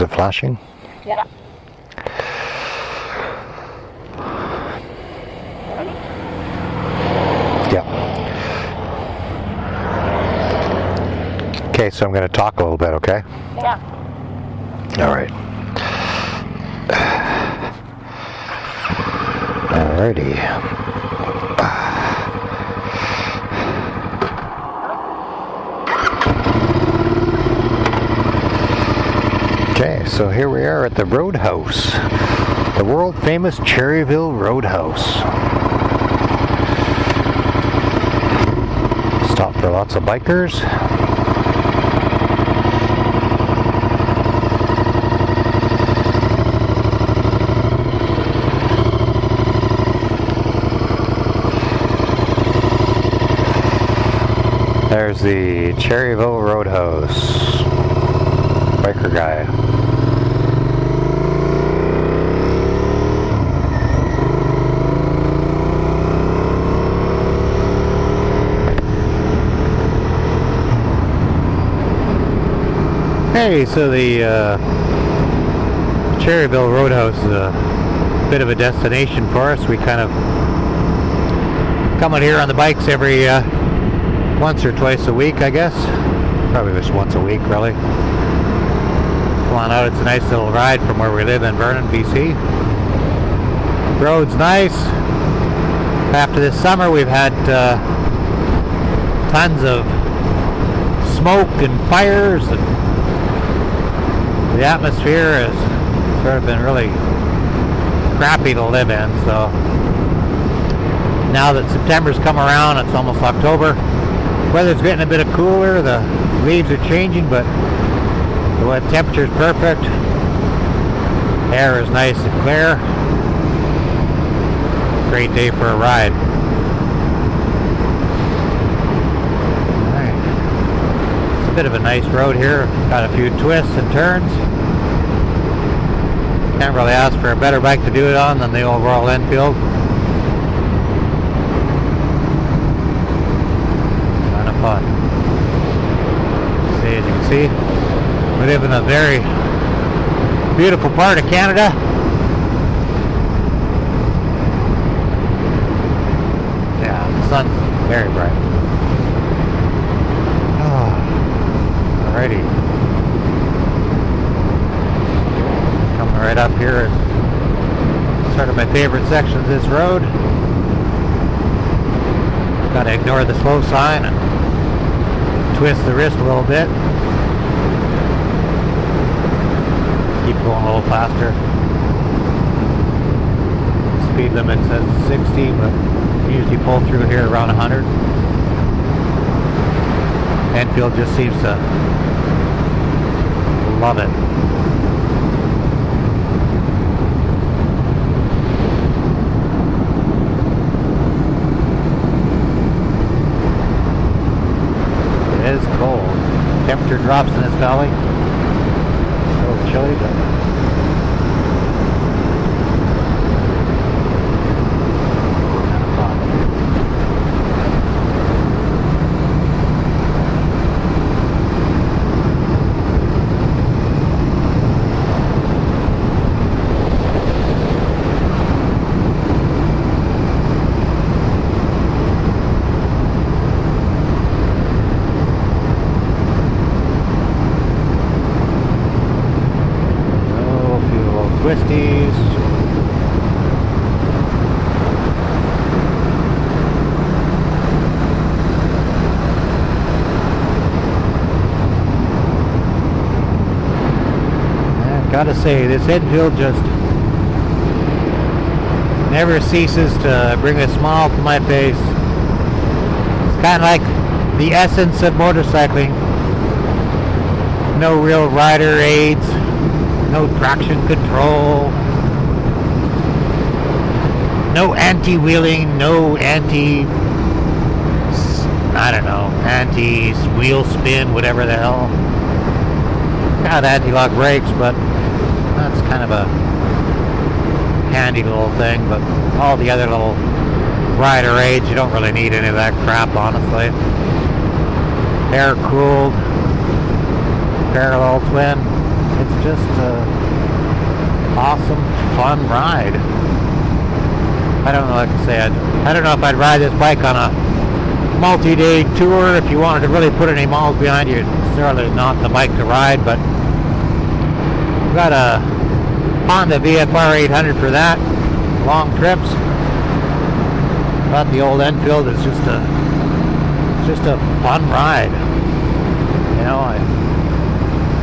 Is it flashing? Yeah. Yeah. Okay, so I'm going to talk a little bit, okay? Yeah. All right. Alrighty. Okay, so here we are at the Roadhouse, the world famous Cherryville Roadhouse. Stop for lots of bikers. There's the Cherryville Roadhouse. Biker guy. Hey, so the Cherryville Roadhouse is a bit of a destination for us. We kind of come out here on the bikes every once or twice a week, I guess. Probably just once a week, really. Come on out, it's a nice little ride from where we live in Vernon, BC. Road's nice. After this summer, we've had tons of smoke and fires, and the atmosphere has sort of been really crappy to live in. So now that September's come around, it's almost October. Weather's getting a bit cooler, the leaves are changing, but the temperature's perfect. Air is nice and clear. Great day for a ride. Alright. It's a bit of a nice road here. Got a few twists and turns. Can't really ask for a better bike to do it on than the old Royal Enfield. Kind of fun. See, as you can see, we live in a very beautiful part of Canada. Yeah, the sun's very bright. Oh, alrighty. Coming right up here is sort of my favorite section of this road. Gotta ignore the slow sign and twist the wrist a little bit. Keep going a little faster. Speed limit says 60, but we usually pull through here around 100. Enfield just seems to love it. It is cold. Temperature drops in this valley. A little chilly, but kind of fun. Twisties. I've got to say, this Enfield just never ceases to bring a smile to my face. It's kind of like the essence of motorcycling. No real rider aids. No traction control, no anti-wheeling, no anti-wheel spin, whatever the hell. Got anti-lock brakes, but that's kind of a handy little thing, but all the other little rider aids, you don't really need any of that crap, honestly. Air-cooled, parallel twin. It's just an awesome, fun ride. I don't know, like I said, I don't know if I'd ride this bike on a multi-day tour. If you wanted to really put any miles behind you, it's necessarily not the bike to ride, but I've got a Honda VFR 800 for that, long trips. But the old Enfield is just a fun ride. You know, I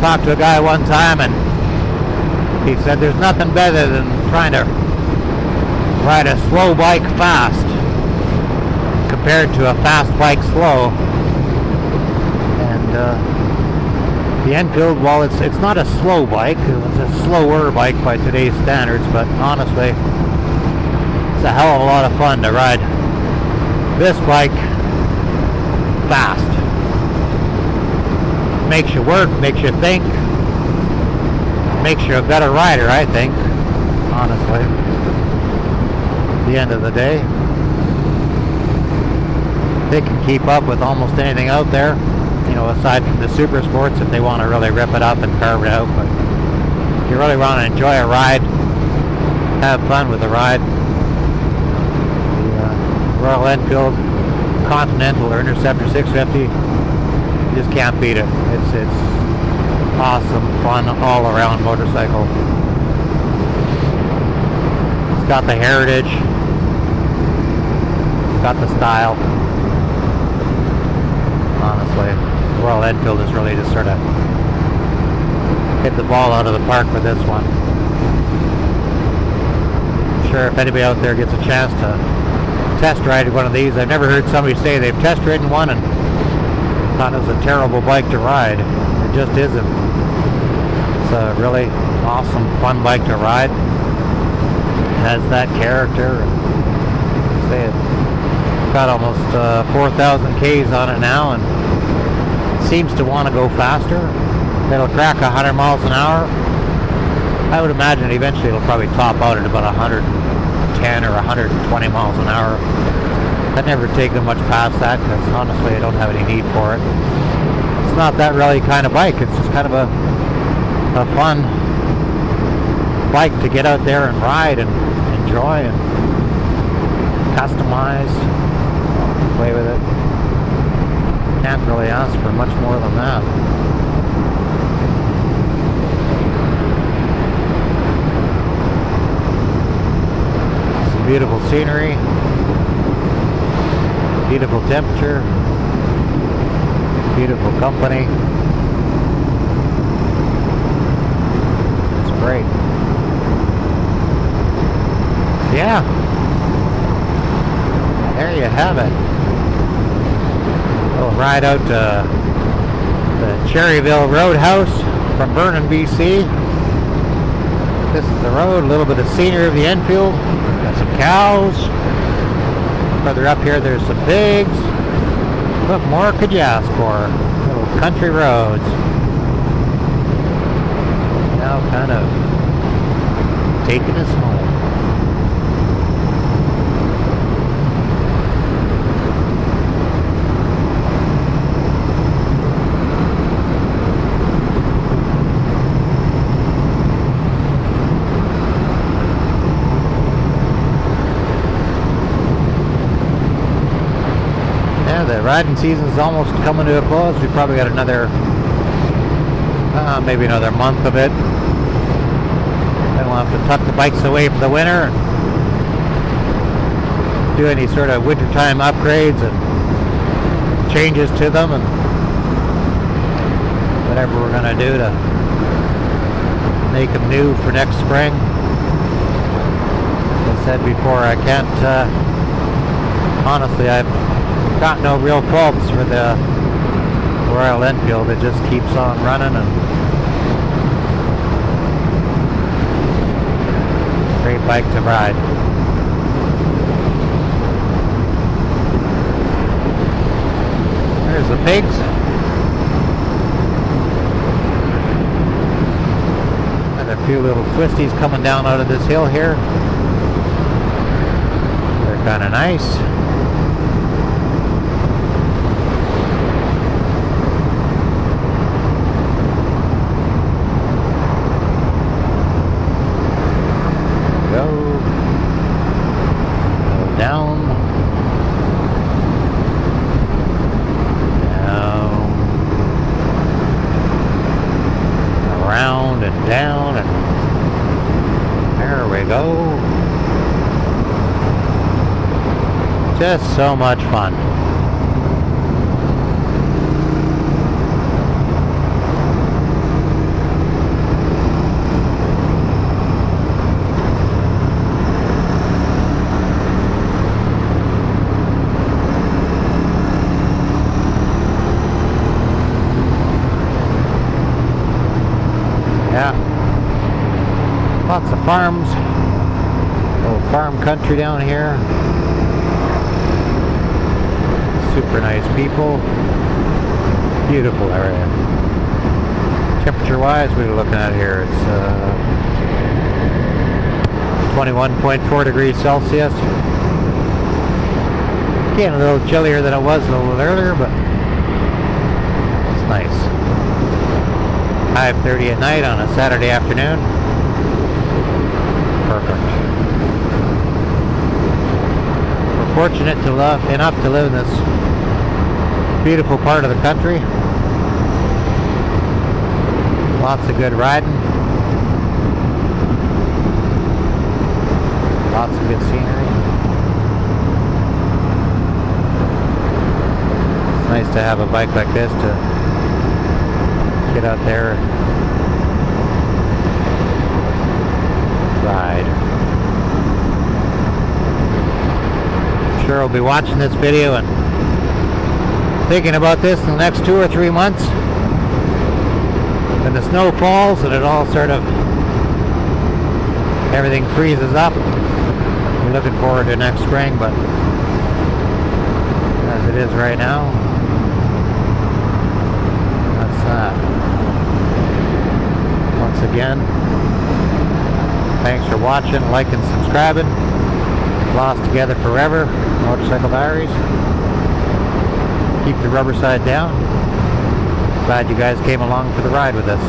talked to a guy one time and he said there's nothing better than trying to ride a slow bike fast compared to a fast bike slow. And the Enfield, well, it's not a slow bike, it's a slower bike by today's standards, but honestly it's a hell of a lot of fun to ride this bike fast. Makes you work, makes you think, makes you a better rider, I think, honestly, at the end of the day. They can keep up with almost anything out there, you know, aside from the super sports if they want to really rip it up and carve it out. But if you really want to enjoy a ride, have fun with the ride, the Royal Enfield Continental or Interceptor 650, you just can't beat it. It's awesome, fun, all-around motorcycle. It's got the heritage, it's got the style. Honestly, Royal Enfield has really just sort of hit the ball out of the park with this one. I'm sure if anybody out there gets a chance to test ride one of these, I've never heard somebody say they've test ridden one and thought it was a terrible bike to ride. It just isn't. It's a really awesome, fun bike to ride. It has that character. Say it's got almost 4,000 Ks on it now, and it seems to want to go faster. It'll crack 100 miles an hour. I would imagine eventually it'll probably top out at about 110 or 120 miles an hour. I'd never take them much past that because honestly I don't have any need for it. It's not that really kind of bike. It's just kind of a fun bike to get out there and ride and enjoy and customize, play with it. Can't really ask for much more than that. Some beautiful scenery, beautiful temperature, beautiful company. It's great. Yeah, there you have it. A little ride out to the Cherryville Roadhouse from Vernon, BC. This is the road, a little bit of scenery of the Enfield. Got some cows. Further up here there's some pigs. What more could you ask for? Little country roads. Now kind of taking us home. The riding season's almost coming to a close. We probably got another, maybe another month of it. Then we'll have to tuck the bikes away for the winter and do any sort of wintertime upgrades and changes to them and whatever we're going to do to make them new for next spring. As I said before, I can't, honestly, I've got no real faults for the Royal Enfield. It just keeps on running and great bike to ride. There's the pigs. And a few little twisties coming down out of this hill here. They're kind of nice. Just so much fun. Yeah. Lots of farms. Little farm country down here. Super nice people. Beautiful area. Temperature wise, we were looking at here, it's 21.4 degrees Celsius. Again, a little chillier than it was a little earlier, but it's nice. 5:30 at night on a Saturday afternoon. Perfect. We're fortunate enough to live in this beautiful part of the country. Lots of good riding. Lots of good scenery. It's nice to have a bike like this to get out there and ride. I'm sure I'll be watching this video and thinking about this in the next 2 or 3 months when the snow falls and it all sort of everything freezes up. We're looking forward to next spring, but as it is right now, that's that. Once again, thanks for watching, liking, subscribing. Lost Together Forever, Motorcycle Diaries. Keep the rubber side down. Glad you guys came along for the ride with us.